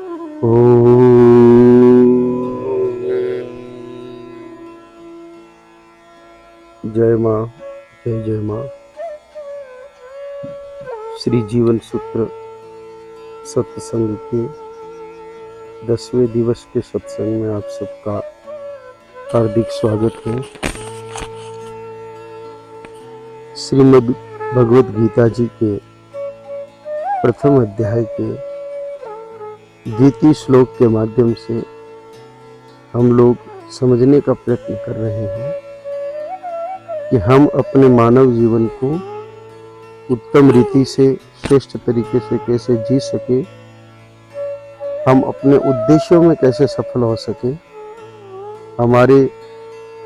जय माँ, जय जय माँ। श्री जीवन सूत्र सत्संग के 10वें दिवस के सत्संग में आप सबका हार्दिक स्वागत है। श्रीमद् भगवद गीता जी के प्रथम अध्याय के द्वितीय श्लोक के माध्यम से हम लोग समझने का प्रयत्न कर रहे हैं कि हम अपने मानव जीवन को उत्तम रीति से श्रेष्ठ तरीके से कैसे जी सके, हम अपने उद्देश्यों में कैसे सफल हो सके, हमारे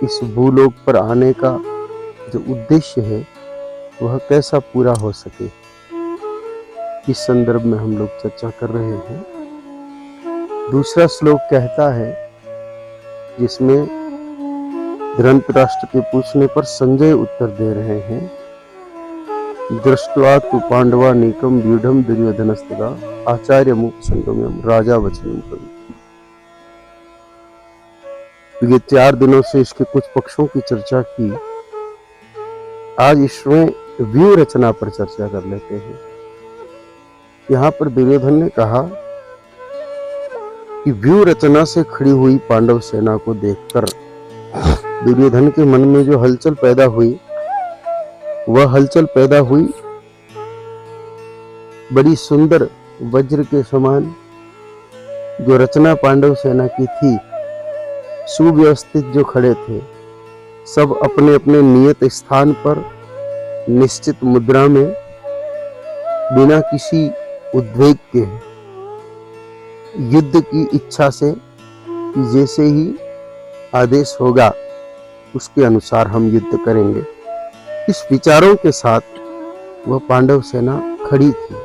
इस भूलोक पर आने का जो उद्देश्य है वह कैसा पूरा हो सके, इस संदर्भ में हम लोग चर्चा कर रहे हैं। दूसरा श्लोक कहता है, जिसमें धृतराष्ट्र के पूछने पर संजय उत्तर दे रहे हैं, दृष्ट्वा तु पांडवानीकं व्यूढ़ं दुर्योधनस्तदा आचार्यमुपसंगम्यं राजा वचनं ब्रवीत्। ये 4 दिनों से इसके कुछ पक्षों की चर्चा की, आज इसमें व्यूह रचना पर चर्चा कर लेते हैं। यहाँ पर दुर्योधन ने कहा कि व्यूह रचना से खड़ी हुई पांडव सेना को देखकर दुर्योधन के मन में जो हलचल पैदा हुई, वह हलचल पैदा हुई बड़ी सुंदर वज्र के समान। जो रचना पांडव सेना की थी, सुव्यवस्थित जो खड़े थे, सब अपने अपने नियत स्थान पर निश्चित मुद्रा में, बिना किसी उद्वेग के, युद्ध की इच्छा से कि जैसे ही आदेश होगा उसके अनुसार हम युद्ध करेंगे, इस विचारों के साथ वह पांडव सेना खड़ी थी।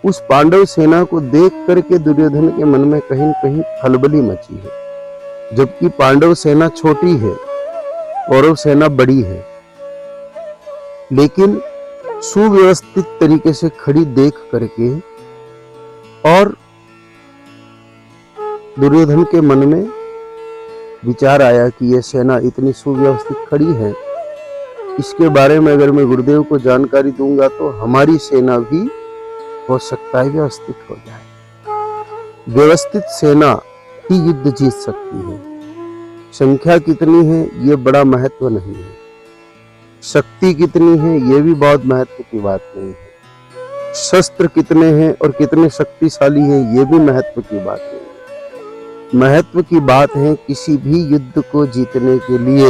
उस पांडव सेना को देख करके दुर्योधन के मन में कहीं कहीं खलबली मची है, जबकि पांडव सेना छोटी है, कौरव सेना बड़ी है, लेकिन सुव्यवस्थित तरीके से खड़ी देख करके और दुर्योधन के मन में विचार आया कि यह सेना इतनी सुव्यवस्थित खड़ी है, इसके बारे में अगर मैं गुरुदेव को जानकारी दूंगा तो हमारी सेना भी हो सकता है व्यवस्थित हो जाए। व्यवस्थित सेना ही युद्ध जीत सकती है। संख्या कितनी है ये बड़ा महत्व नहीं है, शक्ति कितनी है ये भी बहुत महत्व की बात नहीं है, शस्त्र कितने हैं और कितने शक्तिशाली हैं ये भी महत्व की बात नहीं है। महत्व की बात है किसी भी युद्ध को जीतने के लिए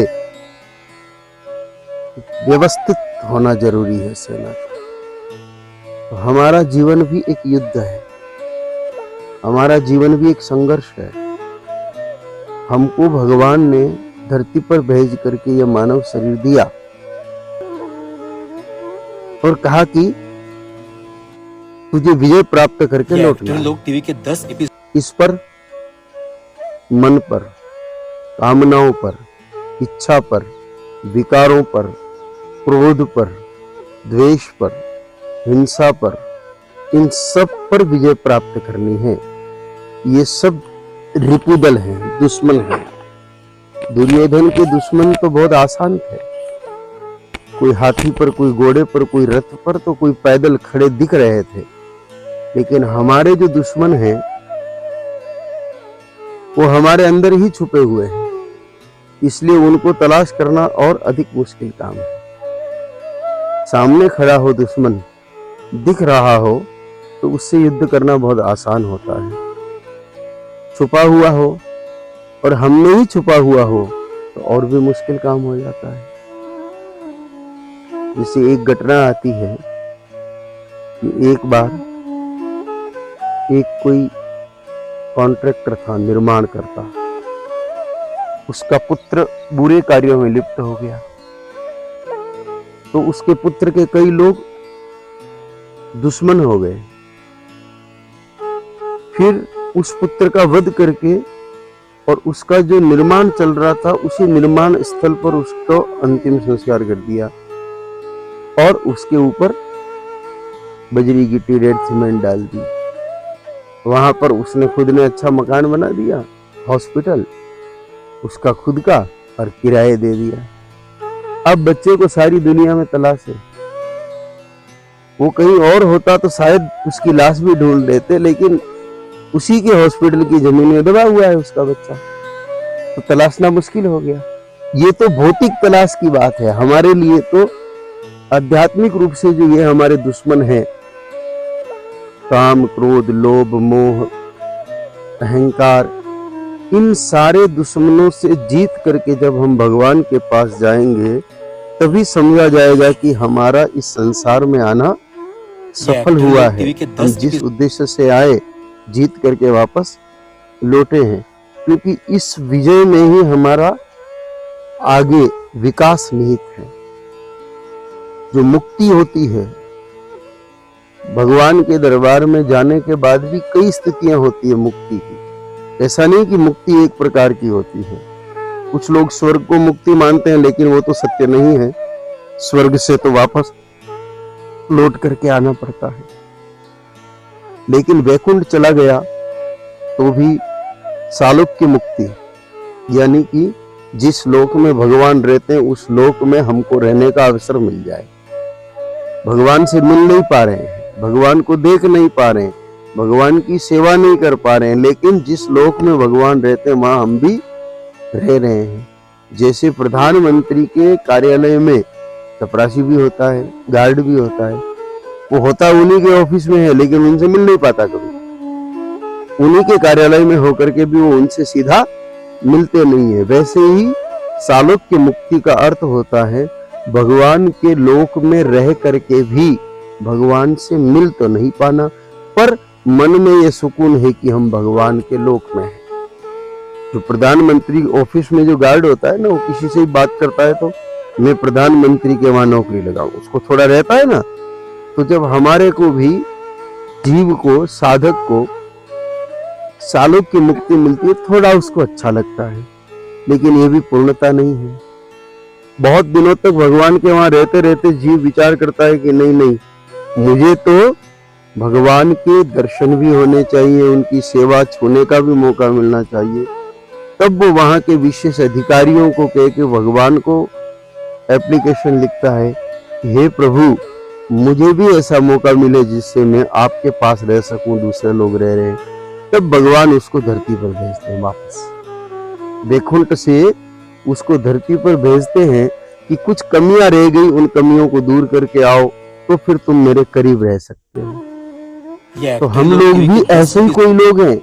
व्यवस्थित होना जरूरी है सेना का। तो हमारा जीवन भी एक युद्ध है, हमारा जीवन भी एक संघर्ष है। हमको भगवान ने धरती पर भेज करके यह मानव शरीर दिया और कहा कि तुझे विजय प्राप्त करके लौटना। लोग टीवी के 10 एपिसोड इस पर, मन पर, कामनाओं पर, इच्छा पर, विकारों पर, क्रोध पर, द्वेष पर, हिंसा पर, इन सब पर विजय प्राप्त करनी है। ये सब रिपुदल हैं, दुश्मन हैं। दुर्योधन के दुश्मन तो बहुत आसान थे, कोई हाथी पर, कोई घोड़े पर, कोई रथ पर, तो कोई पैदल खड़े दिख रहे थे। लेकिन हमारे जो दुश्मन हैं वो हमारे अंदर ही छुपे हुए हैं, इसलिए उनको तलाश करना और अधिक मुश्किल काम है। सामने खड़ा हो दुश्मन, दिख रहा हो तो उससे युद्ध करना बहुत आसान होता है। छुपा हुआ हो और हम में ही छुपा हुआ हो तो और भी मुश्किल काम हो जाता है। जैसे एक घटना आती है कि एक बार एक कोई कॉन्ट्रैक्टर था, निर्माण करता, उसका पुत्र बुरे कार्यों में लिप्त हो गया, तो उसके पुत्र के कई लोग दुश्मन हो गए। फिर उस पुत्र का वध करके और उसका जो निर्माण चल रहा था उसी निर्माण स्थल पर उसको अंतिम संस्कार कर दिया और उसके ऊपर बजरी गिट्टी रेत सीमेंट डाल दी वहां पर उसने खुद ने अच्छा मकान बना दिया, हॉस्पिटल उसका खुद का, और किराए दे दिया। अब बच्चे को सारी दुनिया में तलाश है। वो कहीं और होता तो शायद उसकी लाश भी ढूंढ लेते, लेकिन उसी के हॉस्पिटल की जमीन में दबा हुआ है उसका बच्चा, तो तलाशना मुश्किल हो गया। ये तो भौतिक तलाश की बात है। हमारे लिए तो आध्यात्मिक रूप से जो ये हमारे दुश्मन हैं, काम, क्रोध, लोभ, मोह, अहंकार, इन सारे दुश्मनों से जीत करके जब हम भगवान के पास जाएंगे तभी समझा जाएगा कि हमारा इस संसार में आना सफल हुआ है। हम जिस उद्देश्य से आए जीत करके वापस लौटे हैं, क्योंकि इस विजय में ही हमारा आगे विकास निहित है। जो मुक्ति होती है, भगवान के दरबार में जाने के बाद भी कई स्थितियां होती है मुक्ति की। ऐसा नहीं कि मुक्ति एक प्रकार की होती है। कुछ लोग स्वर्ग को मुक्ति मानते हैं, लेकिन वो तो सत्य नहीं है। स्वर्ग से तो वापस लौट करके आना पड़ता है। लेकिन वैकुंठ चला गया तो भी सालोक्य मुक्ति, यानी कि जिस लोक में भगवान रहते हैं उस लोक में हमको रहने का अवसर मिल जाए। भगवान से मिल नहीं पा रहे हैं, भगवान को देख नहीं पा रहे हैं, भगवान की सेवा नहीं कर पा रहे हैं, लेकिन जिस लोक में भगवान रहते हैं वहां हम भी रह रहे हैं। जैसे प्रधानमंत्री के कार्यालय में चपरासी भी होता है, गार्ड भी होता है, वो होता उन्हीं के ऑफिस में है, लेकिन उनसे मिल नहीं पाता कभी। उन्हीं के कार्यालय में होकर के भी वो उनसे सीधा मिलते नहीं है। वैसे ही सालोक्य मुक्ति का अर्थ होता है भगवान के लोक में रह करके भी भगवान से मिल तो नहीं पाना, पर मन में ये सुकून है कि हम भगवान के लोक में हैं। जो प्रधानमंत्री ऑफिस में जो गार्ड होता है ना, वो किसी से ही बात करता है तो मैं प्रधानमंत्री के वहां नौकरी लगाऊं, उसको थोड़ा रहता है ना। तो जब हमारे को भी, जीव को, साधक को सालोक्य मुक्ति मिलती है, थोड़ा उसको अच्छा लगता है, लेकिन ये भी पूर्णता नहीं है। बहुत दिनों तक भगवान के वहां रहते रहते जीव विचार करता है कि नहीं नहीं, मुझे तो भगवान के दर्शन भी होने चाहिए, उनकी सेवा छूने का भी मौका मिलना चाहिए। तब वो वहां के विशेष अधिकारियों को कह के भगवान को एप्लीकेशन लिखता है कि हे प्रभु, मुझे भी ऐसा मौका मिले जिससे मैं आपके पास रह सकूं, दूसरे लोग रह रहे हैं। तब भगवान उसको धरती पर भेजते हैं वापस। वैकुंठ से उसको धरती पर भेजते हैं कि कुछ कमियां रह गई, उन कमियों को दूर करके आओ, तो फिर तुम मेरे करीब रह सकते हो। तो हम लोग भी ऐसे ही कोई लोग हैं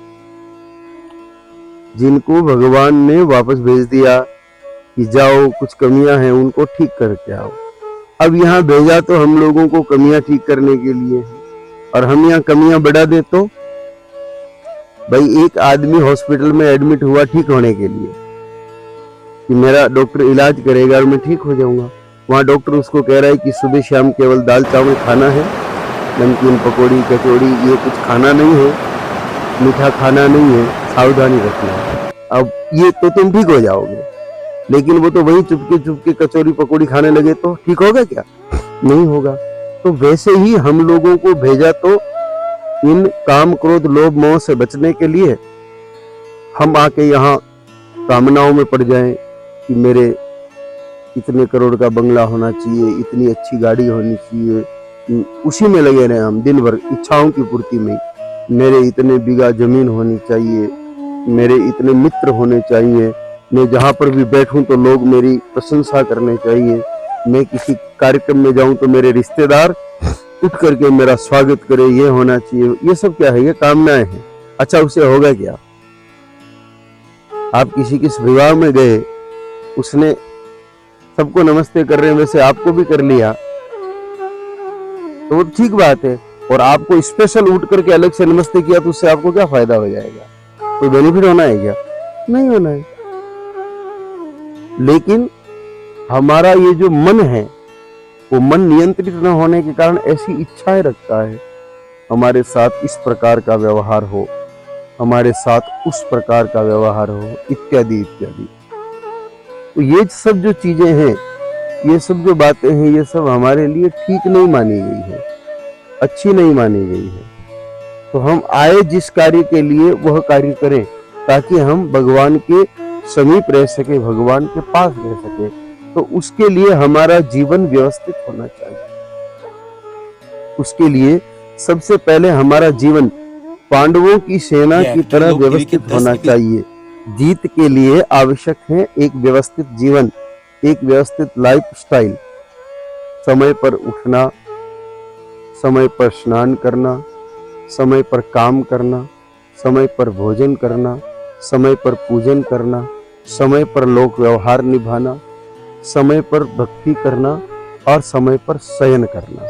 जिनको भगवान ने वापस भेज दिया कि जाओ, कुछ कमियां हैं उनको ठीक करके आओ। अब यहाँ भेजा तो हम लोगों को कमियां ठीक करने के लिए है, और हम यहाँ कमियां बढ़ा दे तो भाई, एक आदमी हॉस्पिटल में एडमिट हुआ ठीक होने के लिए कि मेरा डॉक्टर इलाज करेगा और मैं ठीक हो जाऊंगा। वहाँ डॉक्टर उसको कह रहा है कि सुबह शाम केवल दाल चावल खाना है, नमकीन, पकौड़ी, कचौड़ी ये कुछ खाना नहीं है, मीठा खाना नहीं है, सावधानी रखना है। अब ये तो तुम ठीक हो जाओगे, लेकिन वो तो वही चुपके चुपके कचौड़ी पकौड़ी खाने लगे तो ठीक होगा क्या? नहीं होगा। तो वैसे ही हम लोगों को भेजा तो इन काम, क्रोध, लोभ, मोह से बचने के लिए। हम आके यहाँ कामनाओं में पड़ जाएं कि मेरे इतने करोड़ का बंगला होना चाहिए, इतनी अच्छी गाड़ी होनी चाहिए, उसी में लगे रहे हम दिन भर, इच्छाओं की पूर्ति में। मेरे इतने बीघा जमीन होनी चाहिए, मेरे इतने मित्र होने चाहिए, मैं जहाँ पर भी बैठूं तो लोग मेरी प्रशंसा करने चाहिए, मैं किसी कार्यक्रम में जाऊं तो मेरे रिश्तेदार उठ करके मेरा स्वागत करे, ये होना चाहिए। ये सब क्या है? ये कामनाएं हैं। अच्छा, उससे होगा क्या? आप किसी के विवाह में गए, उसने सबको नमस्ते कर रहे हैं, वैसे आपको भी कर लिया तो वो ठीक बात है, और आपको स्पेशल उठ करके अलग से नमस्ते किया तो उससे आपको क्या फायदा हो जाएगा? तो बेनिफिट होना है क्या? नहीं होना है। लेकिन हमारा ये जो मन है, वो मन नियंत्रित न होने के कारण ऐसी इच्छाएं रखता है, हमारे साथ इस प्रकार का व्यवहार हो, हमारे साथ उस प्रकार का व्यवहार हो, इत्यादि इत्यादि। तो ये सब जो चीजें हैं, ये सब जो बातें हैं, ये सब हमारे लिए ठीक नहीं मानी गई है, अच्छी नहीं मानी गई है। तो हम आए जिस कार्य के लिए वह कार्य करें, ताकि हम भगवान के समीप रह सके, भगवान के पास रह सके। तो उसके लिए हमारा जीवन व्यवस्थित होना चाहिए। उसके लिए सबसे पहले हमारा जीवन पांडवों की सेना की तरह व्यवस्थित होना चाहिए। जीत के लिए आवश्यक है एक व्यवस्थित जीवन, एक व्यवस्थित लाइफस्टाइल। समय पर उठना, समय पर स्नान करना, समय पर काम करना, समय पर भोजन करना, समय पर पूजन करना, समय पर लोक व्यवहार निभाना, समय पर भक्ति करना और समय पर शयन करना।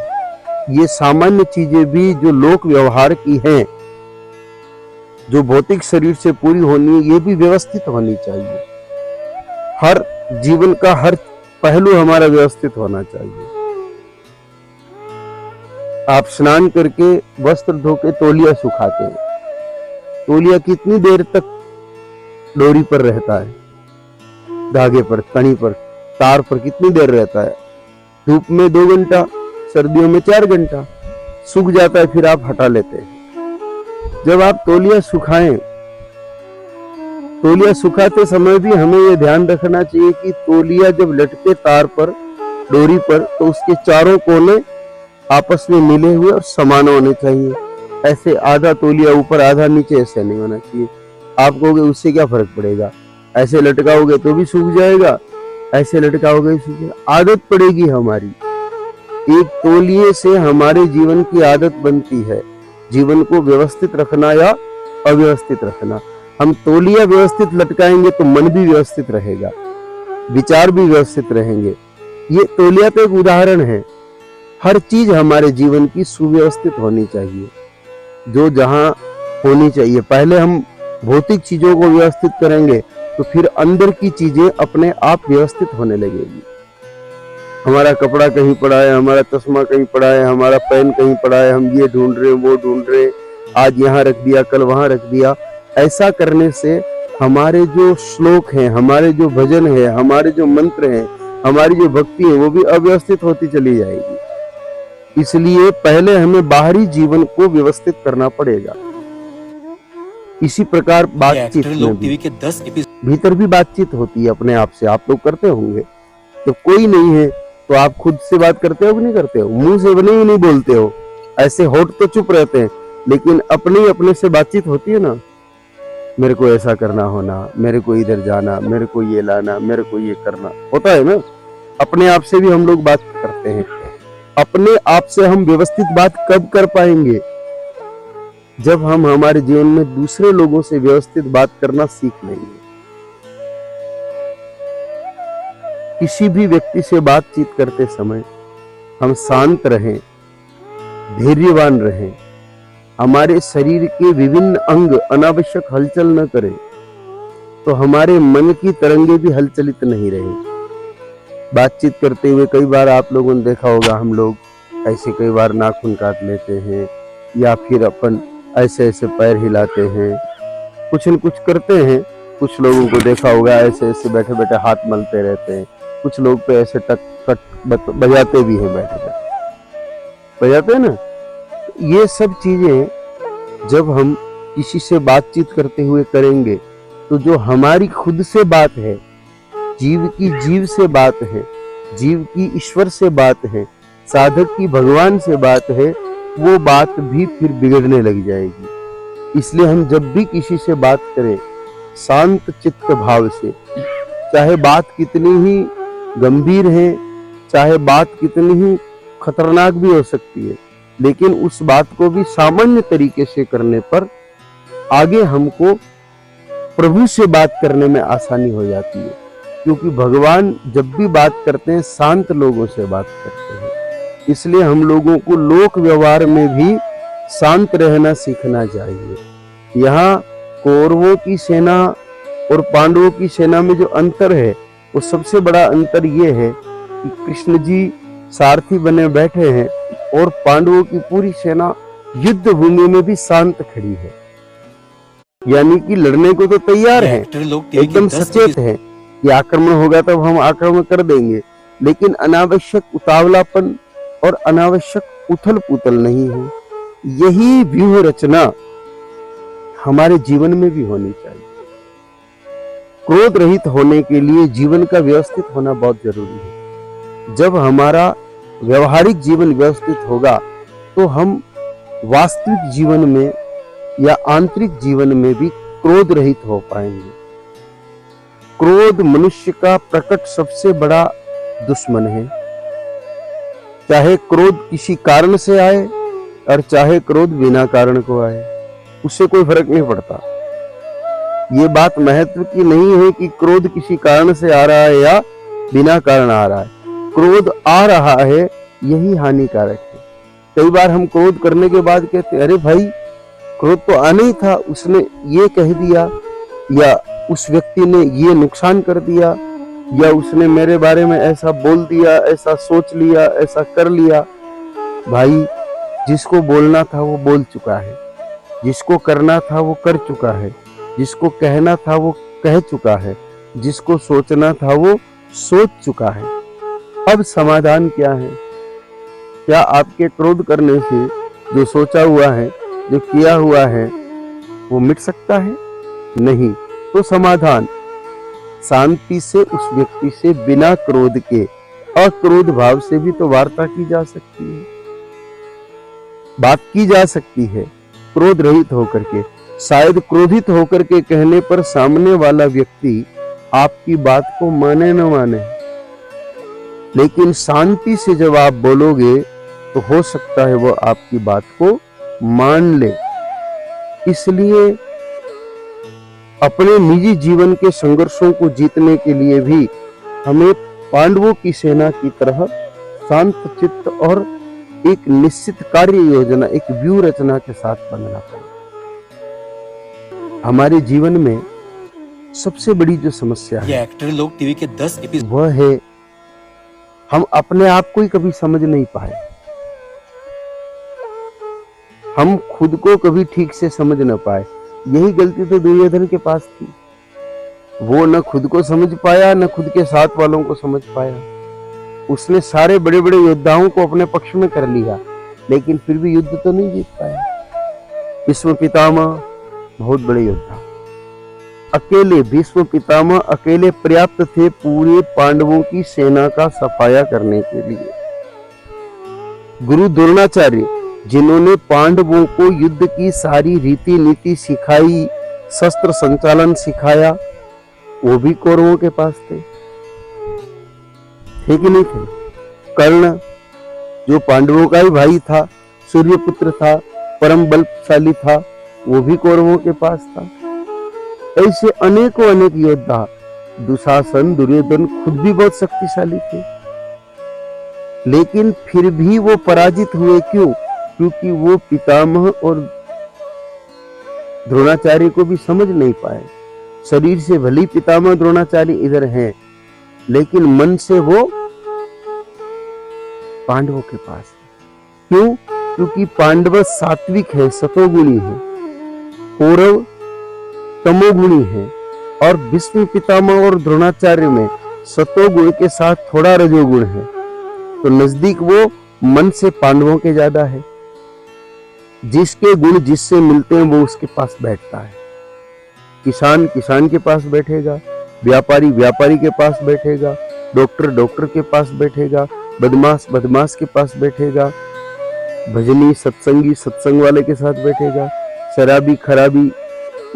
ये सामान्य चीजें भी जो लोक व्यवहार की हैं, जो भौतिक शरीर से पूरी होनी है, ये भी व्यवस्थित होनी चाहिए। हर जीवन का हर पहलू हमारा व्यवस्थित होना चाहिए। आप स्नान करके वस्त्र धो के तौलिया सुखाते हैं, तौलिया कितनी देर तक डोरी पर रहता है, धागे पर, कणी पर, तार पर कितनी देर रहता है? धूप में 2 घंटा, सर्दियों में 4 घंटा, सूख जाता है, फिर आप हटा लेते हैं। जब आप तौलिया सुखाएं, तौलिया सुखाते समय भी हमें यह ध्यान रखना चाहिए कि तौलिया जब लटके तार पर, डोरी पर, तो उसके चारों कोने आपस में मिले हुए और समान होने चाहिए। ऐसे आधा तौलिया ऊपर आधा नीचे ऐसे नहीं होना चाहिए। आप कहोगे उससे क्या फर्क पड़ेगा, ऐसे लटकाओगे तो भी सूख जाएगा, ऐसे लटकाओगे सूख जाएगा। आदत पड़ेगी हमारी। एक तौलिए से हमारे जीवन की आदत बनती है, जीवन को व्यवस्थित रखना या अव्यवस्थित रखना। हम तौलिया व्यवस्थित लटकाएंगे तो मन भी व्यवस्थित रहेगा, विचार भी व्यवस्थित रहेंगे। ये तौलिया तो एक उदाहरण है। हर चीज हमारे जीवन की सुव्यवस्थित होनी चाहिए, जो जहां होनी चाहिए। पहले हम भौतिक चीजों को व्यवस्थित करेंगे तो फिर अंदर की चीजें अपने आप व्यवस्थित होने लगेगी। हमारा कपड़ा कहीं पड़ा है, हमारा चश्मा कहीं पड़ा है, हमारा पेन कहीं पड़ा है, हम ये ढूंढ रहे हैं, वो ढूंढ रहे हैं, आज यहाँ रख दिया, कल वहां रख दिया। ऐसा करने से हमारे जो श्लोक हैं, हमारे जो भजन है, हमारे जो मंत्र हैं, हमारी जो भक्ति है, वो भी अव्यवस्थित होती चली जाएगी। इसलिए पहले हमें बाहरी जीवन को व्यवस्थित करना पड़ेगा। इसी प्रकार बातचीत में भी, भीतर भी बातचीत होती है अपने आप से, आप लोग करते होंगे। तो कोई नहीं है तो आप खुद से बात करते हो कि नहीं करते हो? मुंह से बने ही नहीं बोलते हो, ऐसे होठ तो चुप रहते हैं, लेकिन अपने अपने से बातचीत होती है ना। मेरे को ऐसा करना होना, मेरे को इधर जाना, मेरे को ये लाना, मेरे को ये करना, होता है ना। अपने आप से भी हम लोग बात करते हैं। अपने आप से हम व्यवस्थित बात कब कर पाएंगे? जब हम हमारे जीवन में दूसरे लोगों से व्यवस्थित बात करना सीख लेंगे। किसी भी व्यक्ति से बातचीत करते समय हम शांत रहें, धैर्यवान रहें, हमारे शरीर के विभिन्न अंग अनावश्यक हलचल न करें, तो हमारे मन की तरंगे भी हलचलित नहीं रहे। बातचीत करते हुए कई बार आप लोगों ने देखा होगा, हम लोग ऐसे कई बार नाखून काट लेते हैं, या फिर अपन ऐसे ऐसे पैर हिलाते हैं, कुछ न कुछ करते हैं। कुछ लोगों को देखा होगा ऐसे ऐसे बैठे बैठे हाथ मलते रहते हैं। कुछ लोग तो ऐसे टक टक बजाते भी हैं, बैठे बैठे बजाते हैं ना। ये सब चीजें जब हम किसी से बातचीत करते हुए करेंगे, तो जो हमारी खुद से बात है, जीव की जीव से बात है, जीव की ईश्वर से बात है, साधक की भगवान से बात है, वो बात भी फिर बिगड़ने लग जाएगी। इसलिए हम जब भी किसी से बात करें, शांत चित्त भाव से, चाहे बात कितनी ही गंभीर है, चाहे बात कितनी ही खतरनाक भी हो सकती है, लेकिन उस बात को भी सामान्य तरीके से करने पर आगे हमको प्रभु से बात करने में आसानी हो जाती है। क्योंकि भगवान जब भी बात करते हैं, शांत लोगों से बात करते हैं। इसलिए हम लोगों को लोक व्यवहार में भी शांत रहना सीखना चाहिए। यहाँ कौरवों की सेना और पांडवों की सेना में जो अंतर है, वो सबसे बड़ा अंतर ये है कि कृष्ण जी सारथी बने बैठे हैं और पांडवों की पूरी सेना युद्ध भूमि में भी शांत खड़ी है। यानी कि लड़ने को तो तैयार है, एकदम सचेत है कि आक्रमण होगा तब हम आक्रमण कर देंगे, लेकिन अनावश्यक उतावलापन और अनावश्यक उथल पुथल नहीं है। यही व्यूह रचना हमारे जीवन में भी होनी चाहिए। क्रोध रहित होने के लिए जीवन का व्यवस्थित होना बहुत जरूरी है। जब हमारा व्यवहारिक जीवन व्यवस्थित होगा तो हम वास्तविक जीवन में या आंतरिक जीवन में भी क्रोध रहित हो पाएंगे। क्रोध मनुष्य का प्रकट सबसे बड़ा दुश्मन है। चाहे क्रोध किसी कारण से आए और चाहे क्रोध बिना कारण को आए, उससे कोई फर्क नहीं पड़ता। ये बात महत्व की नहीं है कि क्रोध किसी कारण से आ रहा है या बिना कारण आ रहा है। क्रोध आ रहा है, यही हानिकारक है। कई बार हम क्रोध करने के बाद कहते हैं, अरे भाई क्रोध तो आना ही था, उसने ये कह दिया या उस व्यक्ति ने ये नुकसान कर दिया या उसने मेरे बारे में ऐसा बोल दिया, ऐसा सोच लिया, ऐसा कर लिया। भाई जिसको बोलना था वो बोल चुका है, जिसको करना था वो कर चुका है, जिसको कहना था वो कह चुका है, जिसको सोचना था वो सोच चुका है। अब समाधान क्या है? क्या आपके क्रोध करने से जो सोचा हुआ है, जो किया हुआ है, वो मिट सकता है? नहीं। तो समाधान शांति से उस व्यक्ति से बिना क्रोध के अक्रोध भाव से भी तो वार्ता की जा सकती है, बात की जा सकती है क्रोध रहित होकर के। शायद क्रोधित होकर के कहने पर सामने वाला व्यक्ति आपकी बात को माने न माने, लेकिन शांति से जब आप बोलोगे तो हो सकता है वो आपकी बात को मान ले। इसलिए अपने निजी जीवन के संघर्षों को जीतने के लिए भी हमें पांडवों की सेना की तरह शांत चित्त और एक निश्चित कार्य योजना, एक व्यूह रचना के साथ बनना पड़ेगा। हमारे जीवन में सबसे बड़ी जो समस्या है, एक्टर लोग टीवी के 10 एपिसोड, वह है हम अपने आप को ही कभी समझ नहीं पाए। हम खुद को कभी ठीक से समझ न पाए। यही गलती तो दुर्योधन के पास थी। वो न खुद को समझ पाया, न खुद के साथ वालों को समझ पाया। उसने सारे बड़े बड़े योद्धाओं को अपने पक्ष में कर लिया, लेकिन फिर भी युद्ध तो नहीं जीत पाया। भीष्म पितामह बहुत बड़े योद्धा, अकेले भीष्म पितामह अकेले पर्याप्त थे पूरे पांडवों की सेना का सफाया करने के लिए। गुरु द्रोणाचार्य जिन्होंने पांडवों को युद्ध की सारी रीति नीति सिखाई, शस्त्र संचालन सिखाया, वो भी कौरवों के पास थे कि नहीं थे? कर्ण जो पांडवों का ही भाई था, सूर्यपुत्र था, परम बलशाली था, वो भी कौरवों के पास था। ऐसे अनेकों अनेक योद्धा, दुशासन दुर्योधन खुद भी बहुत शक्तिशाली थे, लेकिन फिर भी वो पराजित हुए। क्यों? क्योंकि वो पितामह और द्रोणाचार्य को भी समझ नहीं पाए। शरीर से भले पितामह द्रोणाचार्य इधर हैं, लेकिन मन से वो पांडवों के पास है। क्यों? क्योंकि पांडव सात्विक है, सतोगुणी है, कौरव तमोगुणी है, और भीष्म पितामह और द्रोणाचार्य में सतोगुण के साथ थोड़ा रजोगुण है। तो नजदीक वो मन से पांडवों के ज्यादा है। जिसके गुण जिससे मिलते हैं वो उसके पास बैठता है। किसान किसान के पास बैठेगा, व्यापारी व्यापारी के पास बैठेगा, डॉक्टर डॉक्टर के पास बैठेगा, बदमाश बदमाश के पास बैठेगा, भजनी सत्संगी सत्संग वाले के साथ बैठेगा, शराबी खराबी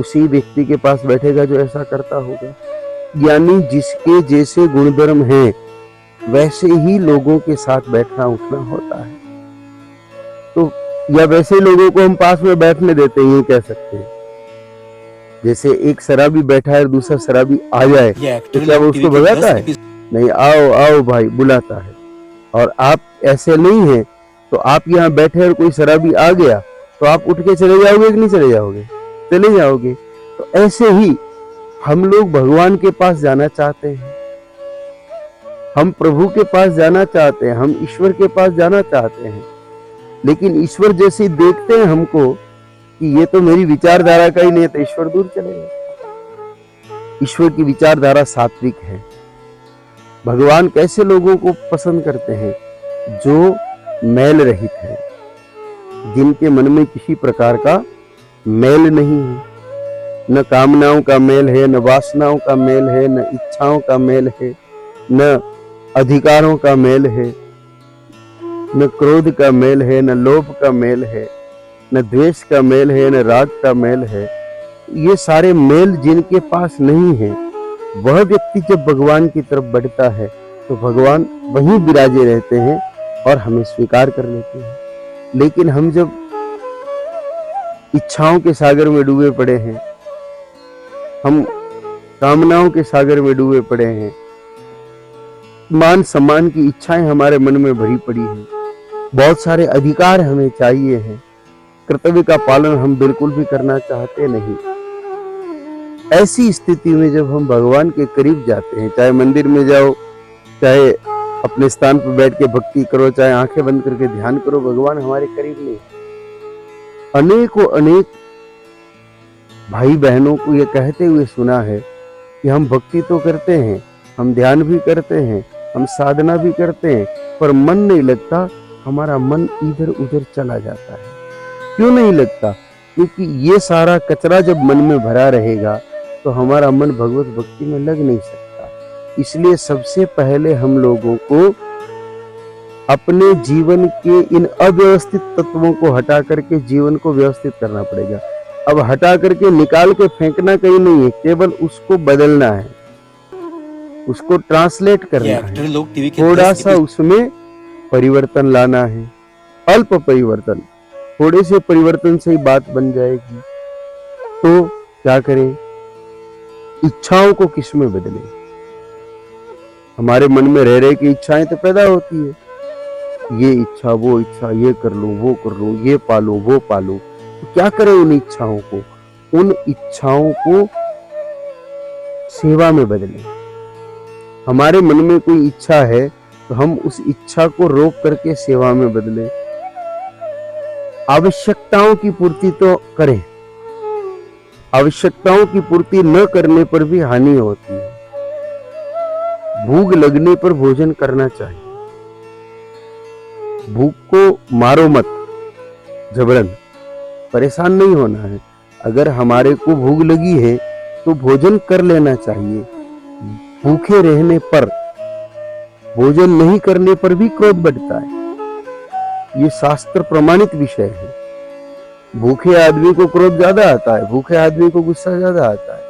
उसी व्यक्ति के पास बैठेगा जो ऐसा करता होगा। यानी जिसके जैसे गुणधर्म हैं वैसे ही लोगों के साथ बैठना उठना होता है। तो या वैसे लोगों को हम पास में बैठने देते हैं, ये कह सकते हैं। जैसे एक शराबी बैठा है, दूसरा शराबी आ जाए तो क्या वो उसको भगाता है? नहीं, आओ आओ भाई बुलाता है। और आप ऐसे नहीं हैं, तो आप यहाँ बैठे और कोई शराबी आ गया तो आप उठ के चले जाओगे कि नहीं चले जाओगे? चले जाओगे। तो ऐसे ही हम लोग भगवान के पास जाना चाहते हैं, हम प्रभु के पास जाना चाहते हैं, हम ईश्वर के पास जाना चाहते हैं, लेकिन ईश्वर जैसे देखते हैं हमको कि ये तो मेरी विचारधारा का ही नहीं है, तो ईश्वर दूर चलेगा। ईश्वर की विचारधारा सात्विक है। भगवान कैसे लोगों को पसंद करते हैं? जो मैल रहित है, जिनके मन में किसी प्रकार का मेल नहीं है, न कामनाओं का मेल है, न वासनाओं का मेल है, न इच्छाओं का मेल है, न अधिकारों का मेल है, न क्रोध का मेल है, न लोभ का मेल है, न द्वेष का मेल है, न राग का मेल है। ये सारे मेल जिनके पास नहीं है, वह व्यक्ति जब भगवान की तरफ बढ़ता है तो भगवान वहीं विराजे रहते हैं और हमें स्वीकार कर लेते हैं। लेकिन हम जब इच्छाओं के सागर में डूबे पड़े हैं, हम कामनाओं के सागर में डूबे पड़े हैं, मान सम्मान की इच्छाएं हमारे मन में भरी पड़ी हैं, बहुत सारे अधिकार हमें चाहिए हैं, कर्तव्य का पालन हम बिल्कुल भी करना चाहते नहीं। ऐसी स्थिति में जब हम भगवान के करीब जाते हैं, चाहे मंदिर में जाओ, चाहे अपने स्थान पर बैठ के भक्ति करो, चाहे आंखें बंद करके ध्यान करो, भगवान हमारे करीब नहीं। अनेकों अनेक भाई बहनों को ये कहते हुए सुना है कि हम भक्ति तो करते हैं, हम ध्यान भी करते हैं, हम साधना भी करते हैं, पर मन नहीं लगता, हमारा मन इधर उधर चला जाता है। क्यों नहीं लगता? क्योंकि ये सारा कचरा जब मन में भरा रहेगा तो हमारा मन भगवत भक्ति में लग नहीं सकता। इसलिए सबसे पहले हम लोगों को अपने जीवन के इन अव्यवस्थित तत्वों को हटा करके जीवन को व्यवस्थित करना पड़ेगा। अब हटा करके निकाल के फेंकना कहीं नहीं है, केवल उसको बदलना है, उसको ट्रांसलेट करना है, लोग टीवी के थोड़ा सा उसमें परिवर्तन लाना है। अल्प परिवर्तन, थोड़े से परिवर्तन से ही बात बन जाएगी। तो क्या करें? इच्छाओं को किस में बदलें? हमारे मन में रह रहे की इच्छाएं तो पैदा होती है, ये इच्छा, वो इच्छा, ये कर लूं, वो कर लूं, ये पालूं, वो पालूं। तो क्या करें उन इच्छाओं को? उन इच्छाओं को सेवा में बदलें। हमारे मन में कोई इच्छा है तो हम उस इच्छा को रोक करके सेवा में बदलें। आवश्यकताओं की पूर्ति तो करें, आवश्यकताओं की पूर्ति न करने पर भी हानि होती है। भूख लगने पर भोजन करना चाहिए। भूख को मारो मत जबरन, परेशान नहीं होना है। अगर हमारे को भूख लगी है तो भोजन कर लेना चाहिए। भूखे रहने पर, भोजन नहीं करने पर भी क्रोध बढ़ता है। ये शास्त्र प्रमाणित विषय है। भूखे आदमी को क्रोध ज्यादा आता है, भूखे आदमी को गुस्सा ज्यादा आता है।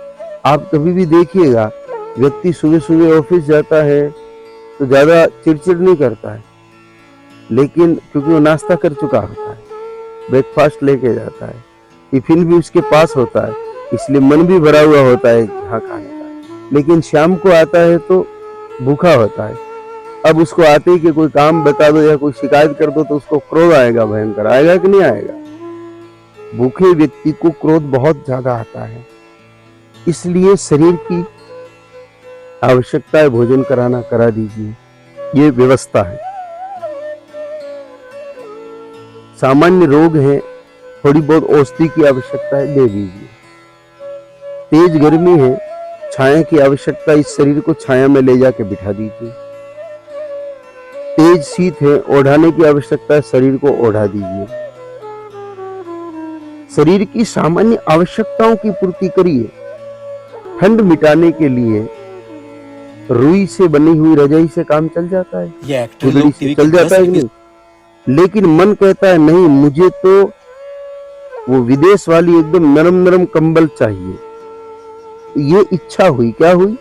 आप कभी भी देखिएगा, व्यक्ति सुबह सुबह ऑफिस जाता है तो ज्यादा चिड़चिड़ नहीं करता है, लेकिन क्योंकि वो नाश्ता कर चुका होता है, ब्रेकफास्ट लेके जाता है, टिफिन भी उसके पास होता है, इसलिए मन भी भरा हुआ होता है हाँ खाने का। लेकिन शाम को आता है तो भूखा होता है। अब उसको आते ही कि कोई काम बता दो या कोई शिकायत कर दो तो उसको क्रोध आएगा, भयंकर आएगा कि नहीं आएगा? भूखे व्यक्ति को क्रोध बहुत ज्यादा आता है। इसलिए शरीर की आवश्यकता है, भोजन कराना करा दीजिए, ये व्यवस्था है। सामान्य रोग है, थोड़ी बहुत औषधि की आवश्यकता है, दे दीजिए। तेज गर्मी है, छाया की आवश्यकता, इस शरीर को छाया में ले जाके बिठा दीजिए। तेज शीत है, ओढ़ाने की आवश्यकता है, शरीर को ओढ़ा दीजिए। शरीर की सामान्य आवश्यकताओं की पूर्ति करिए। ठंड मिटाने के लिए रुई से बनी हुई रजाई से काम चल जाता है, गुदड़ी से चल जाता है नहीं। लेकिन मन कहता है नहीं, मुझे तो वो विदेश वाली एकदम नरम नरम कंबल चाहिए। ये इच्छा हुई, क्या हुई?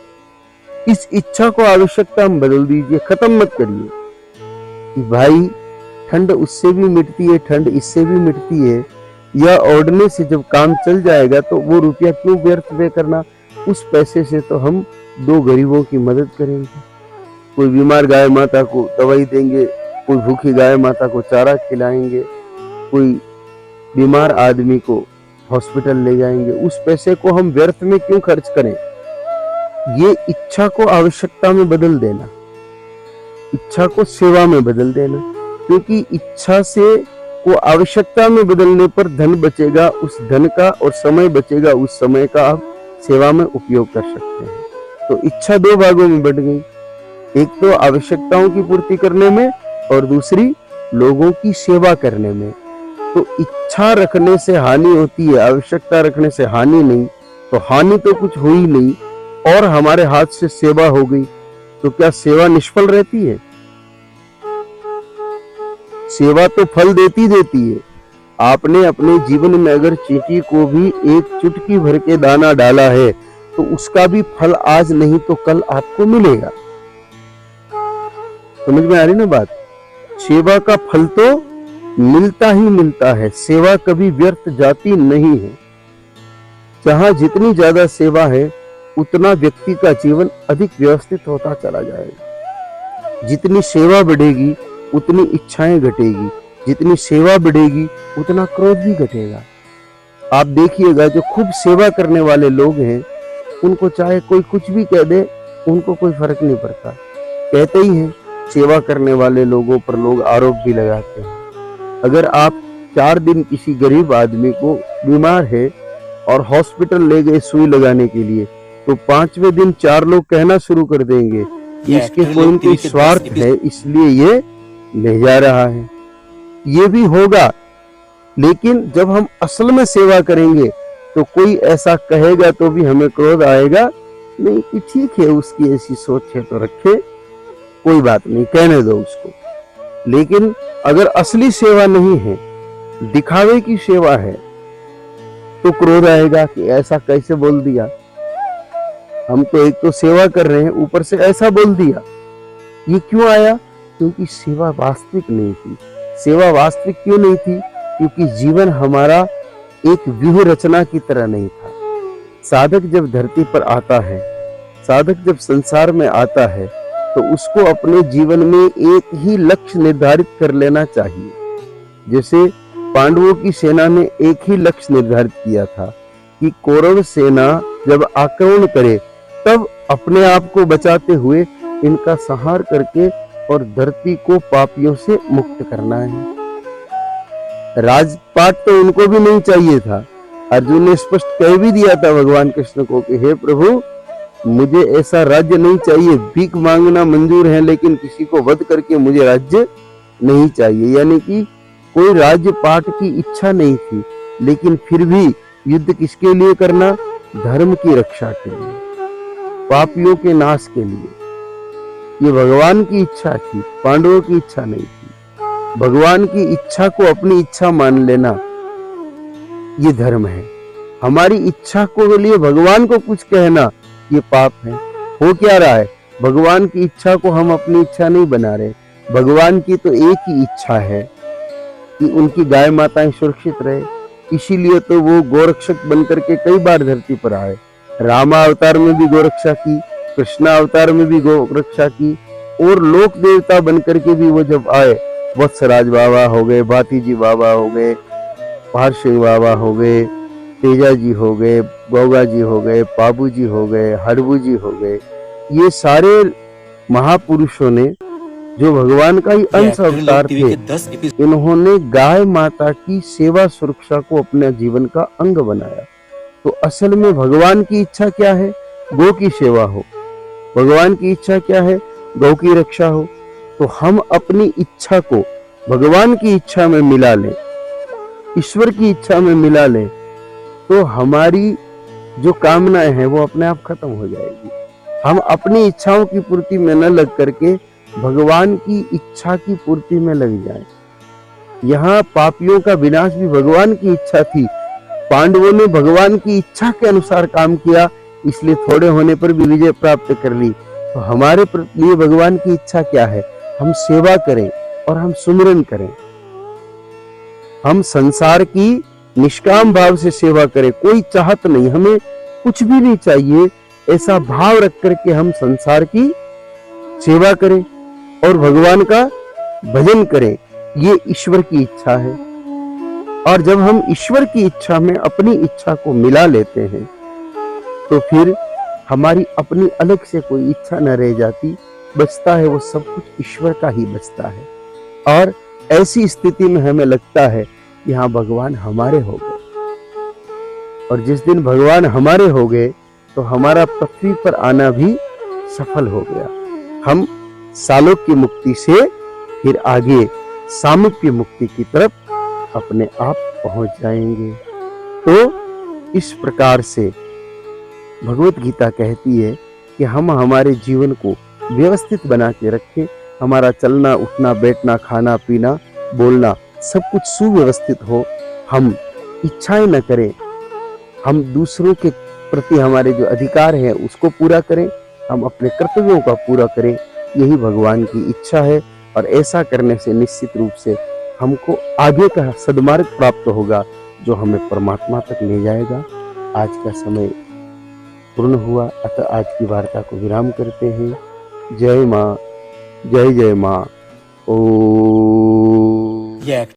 इस इच्छा को आवश्यकता में बदल दीजिए। खत्म मत करिए कि भाई ठंड उससे भी मिटती है, ठंड इससे भी मिटती है, या ओढ़ने से जब काम चल जाएगा तो वो रुपया क्यों व्यर्थ व्यय करना? उस पैसे से तो हम 2 गरीबों की मदद करेंगे। कोई बीमार गाय माता को दवाई देंगे, कोई भूखी गाय माता को चारा खिलाएंगे, कोई बीमार आदमी को हॉस्पिटल ले जाएंगे। उस पैसे को हम व्यर्थ में क्यों खर्च करें? ये इच्छा को आवश्यकता में बदल देना, इच्छा को सेवा में बदल देना। क्योंकि इच्छा से को आवश्यकता में बदलने पर धन बचेगा, उस धन का, और समय बचेगा, उस समय का आप सेवा में उपयोग कर सकते हैं। तो इच्छा 2 भागों में बढ़ गई, एक तो आवश्यकताओं की पूर्ति करने में और दूसरी लोगों की सेवा करने में। तो इच्छा रखने से हानि होती है, आवश्यकता रखने से हानि नहीं। तो हानि तो कुछ हुई नहीं और हमारे हाथ से सेवा हो गई, तो क्या सेवा निष्फल रहती है? सेवा तो फल देती है। आपने अपने जीवन में अगर चींटी को भी एक चुटकी भर के दाना डाला है तो उसका भी फल आज नहीं तो कल आपको मिलेगा। समझ में आ रही ना बात? सेवा का फल तो मिलता ही मिलता है, सेवा कभी व्यर्थ जाती नहीं है। जहां जितनी ज्यादा सेवा है उतना व्यक्ति का जीवन अधिक व्यवस्थित होता चला जाएगा। जितनी सेवा बढ़ेगी उतनी इच्छाएं घटेगी, जितनी सेवा बढ़ेगी उतना क्रोध भी घटेगा। आप देखिएगा जो खूब सेवा करने वाले लोग हैं उनको चाहे कोई कुछ भी कह दे उनको कोई फर्क नहीं पड़ता। कहते ही हैं, सेवा करने वाले लोगों पर लोग आरोप भी लगाते हैं। अगर आप 4 दिन किसी गरीब आदमी को बीमार है और हॉस्पिटल ले गए सुई लगाने के लिए, तो 5वें दिन 4 लोग कहना शुरू कर देंगे कि इसके कोई न कोई स्वार्थ है इसलिए ये ले जा रहा है। ये भी होगा, लेकिन जब हम असल में सेवा करेंगे तो कोई ऐसा कहेगा तो भी हमें क्रोध आएगा नहीं कि ठीक है उसकी ऐसी सोच है तो रखे, कोई बात नहीं, कहने दो उसको। लेकिन अगर असली सेवा नहीं है, दिखावे की सेवा है, तो क्रोध आएगा कि ऐसा कैसे बोल दिया, हम तो एक तो सेवा कर रहे हैं ऊपर से ऐसा बोल दिया। ये क्यों आया? क्योंकि सेवा वास्तविक नहीं थी। सेवा वास्तविक क्यों नहीं थी? क्योंकि जीवन हमारा एक व्यूह रचना की तरह नहीं था। साधक जब धरती पर आता है, साधक जब संसार में आता है, तो उसको अपने जीवन में एक ही लक्ष्य निर्धारित कर लेना चाहिए। जैसे पांडवों की सेना ने एक ही लक्ष्य निर्धारित किया था कि कौरव सेना जब आक्रमण करे तब अपने आप को बचाते हुए इनका संहार करके और धरती को पापियों से मुक्त करना है। राजपाट तो उनको भी नहीं चाहिए था। अर्जुन ने स्पष्ट कह भी दिया था भगवान कृष्ण को कि हे प्रभु, मुझे ऐसा राज्य नहीं चाहिए, भीख मांगना मंजूर है लेकिन किसी को वध करके मुझे राज्य नहीं चाहिए। यानी कि कोई राजपाट की इच्छा नहीं थी, लेकिन फिर भी युद्ध किसके लिए करना? धर्म की रक्षा के लिए, पापियों के नाश के लिए। ये भगवान की इच्छा थी, पांडवों की इच्छा नहीं थी। भगवान की इच्छा को अपनी इच्छा मान लेना ये धर्म है। हमारी इच्छा को लिए भगवान को कुछ कहना ये पाप है। हो क्या रहा है? भगवान की इच्छा को हम अपनी इच्छा नहीं बना रहे। भगवान की तो एक ही इच्छा है कि उनकी गाय माताएं सुरक्षित रहे, इसीलिए तो वो गोरक्षक बनकर के कई बार धरती पर आए। रामा अवतार में भी गोरक्षा की, कृष्णा अवतार में भी गोरक्षा की, और लोक देवता बनकर के भी वो जब आए, वत्सराज बाबा हो गए, भातीजी बाबा हो गए, पारसिंह बाबा हो गए, तेजा जी हो गए, गौगा जी हो गए, बाबू जी हो गए, हड़बू जी हो गए, ये सारे महापुरुषों ने जो भगवान का ही अंश अवतार थे, इन्होंने गाय माता की सेवा सुरक्षा को अपने जीवन का अंग बनाया। तो असल में भगवान की इच्छा क्या है? गौ की सेवा हो। भगवान की इच्छा क्या है? गौ की रक्षा हो। तो हम अपनी इच्छा को भगवान की इच्छा में मिला लें, ईश्वर की इच्छा में मिला लें, तो हमारी जो कामनाएं हैं वो अपने आप खत्म हो जाएगी। हम अपनी इच्छाओं की पूर्ति में न लग करके भगवान की इच्छा की पूर्ति में लग जाएं। यहाँ पापियों का विनाश भी भगवान की इच्छा थी। पांडवों ने भगवान की इच्छा के अनुसार काम किया, इसलिए थोड़े होने पर भी विजय प्राप्त कर ली। तो हमारे लिए भगवान की इच्छा क्या है? हम सेवा करें और हम सुमिरन करें। हम संसार की निष्काम भाव से सेवा करें, कोई चाहत नहीं, हमें कुछ भी नहीं चाहिए, ऐसा भाव रख करके हम संसार की सेवा करें और भगवान का भजन करें। ये ईश्वर की इच्छा है। और जब हम ईश्वर की इच्छा में अपनी इच्छा को मिला लेते हैं तो फिर हमारी अपनी अलग से कोई इच्छा न रह जाती, बचता है वो सब कुछ ईश्वर का ही बचता है। और ऐसी स्थिति में हमें लगता है कि हाँ भगवान हमारे हो गए। और जिस दिन भगवान हमारे हो गए तो हमारा पृथ्वी पर आना भी सफल हो गया। हम सालोक की मुक्ति से फिर आगे सामीप्य मुक्ति की तरफ अपने आप पहुंच जाएंगे। तो इस प्रकार से भगवत गीता कहती है कि हम हमारे जीवन को व्यवस्थित बना के रखें, हमारा चलना उठना बैठना खाना पीना बोलना सब कुछ सुव्यवस्थित हो, हम इच्छाएं न करें, हम दूसरों के प्रति हमारे जो अधिकार है उसको पूरा करें, हम अपने कर्तव्यों का पूरा करें, यही भगवान की इच्छा है। और ऐसा करने से निश्चित रूप से हमको आगे का सद्मार्ग प्राप्त होगा जो हमें परमात्मा तक ले जाएगा। आज का समय पूर्ण हुआ, अतः आज की वार्ता को विराम करते हैं। जय माँ, जय जय माँ। ओ यह